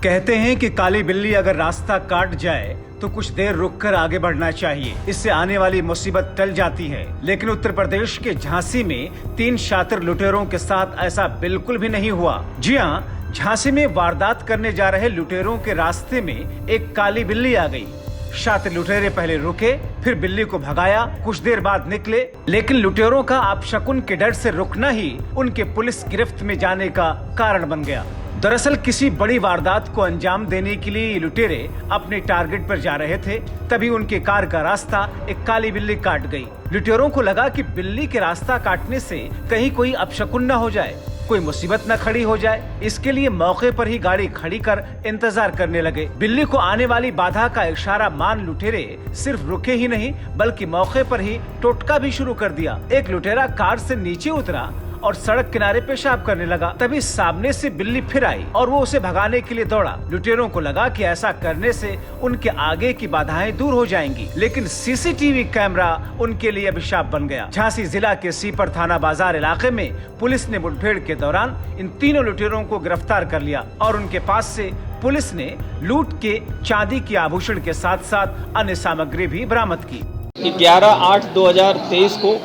कहते हैं कि काली बिल्ली अगर रास्ता काट जाए तो कुछ देर रुककर आगे बढ़ना चाहिए, इससे आने वाली मुसीबत टल जाती है। लेकिन उत्तर प्रदेश के झांसी में 3 शातिर लुटेरों के साथ ऐसा बिल्कुल भी नहीं हुआ। जी हाँ, झांसी में वारदात करने जा रहे लुटेरों के रास्ते में एक काली बिल्ली आ गई। शातिर लुटेरे पहले रुके, फिर बिल्ली को भगाया, कुछ देर बाद निकले, लेकिन लुटेरों का अपशकुन के डर से रुकना ही उनके पुलिस गिरफ्त में जाने का कारण बन गया। दरअसल किसी बड़ी वारदात को अंजाम देने के लिए ये लुटेरे अपने टारगेट पर जा रहे थे, तभी उनके कार का रास्ता एक काली बिल्ली काट गई। लुटेरों को लगा कि बिल्ली के रास्ता काटने से कहीं कोई अपशकुन न हो जाए, कोई मुसीबत न खड़ी हो जाए, इसके लिए मौके पर ही गाड़ी खड़ी कर इंतजार करने लगे। बिल्ली को आने वाली बाधा का इशारा मान लुटेरे सिर्फ रुके ही नहीं बल्कि मौके पर ही टोटका भी शुरू कर दिया। एक लुटेरा कार से नीचे उतरा और सड़क किनारे पेशाब करने लगा। तभी सामने से बिल्ली फिर आई और वो उसे भगाने के लिए दौड़ा। लुटेरों को लगा कि ऐसा करने से उनके आगे की बाधाएं दूर हो जाएंगी, लेकिन सीसीटीवी कैमरा उनके लिए अभिशाप बन गया। झांसी जिला के सीपर थाना बाजार इलाके में पुलिस ने मुठभेड़ के दौरान इन तीनों लुटेरों को गिरफ्तार कर लिया और उनके पास से पुलिस ने लूट के चांदी के आभूषण के साथ साथ अन्य सामग्री भी बरामद की। 11/8/2023 को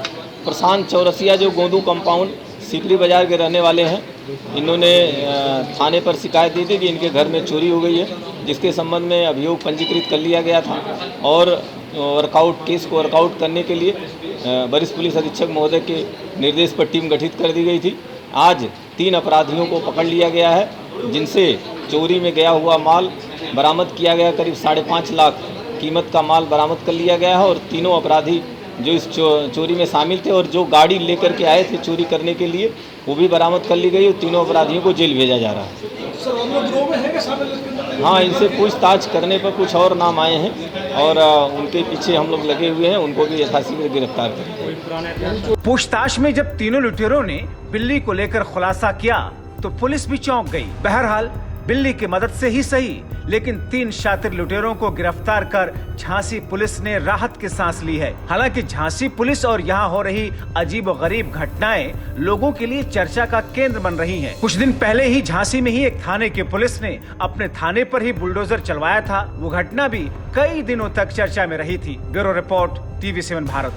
प्रशांत चौरसिया जो गोंदू कंपाउंड सीकरी बाजार के रहने वाले हैं, इन्होंने थाने पर शिकायत दी थी कि इनके घर में चोरी हो गई है, जिसके संबंध में अभियोग पंजीकृत कर लिया गया था और केस को वर्कआउट करने के लिए वरिष्ठ पुलिस अधीक्षक महोदय के निर्देश पर टीम गठित कर दी गई थी। आज 3 अपराधियों को पकड़ लिया गया है, जिनसे चोरी में गया हुआ माल बरामद किया गया। करीब 5.5 लाख कीमत का माल बरामद कर लिया गया है और तीनों अपराधी जो इस चोरी में शामिल थे और जो गाड़ी लेकर के आए थे चोरी करने के लिए, वो भी बरामद कर ली गई और तीनों अपराधियों को जेल भेजा जा रहा है। सर, हम लोग गिरोह में हैं क्या शामिल? हाँ, इनसे पूछताछ करने पर कुछ और नाम आए हैं और उनके पीछे हम लोग लगे हुए हैं, उनको भी यथाशीघ्र गिरफ्तार करेंगे। पूछताछ में जब तीनों लुटेरों ने बिल्ली को लेकर खुलासा किया तो पुलिस भी चौंक गई। बहरहाल बिल्ली की मदद से ही सही, लेकिन 3 शातिर लुटेरों को गिरफ्तार कर झांसी पुलिस ने राहत की सांस ली है। हालांकि झांसी पुलिस और यहाँ हो रही अजीबोगरीब घटनाएं लोगों के लिए चर्चा का केंद्र बन रही हैं। कुछ दिन पहले ही झांसी में ही एक थाने के पुलिस ने अपने थाने पर ही बुलडोजर चलवाया था। वो घटना भी कई दिनों तक चर्चा में रही थी। Bureau report, TV7 Bharat.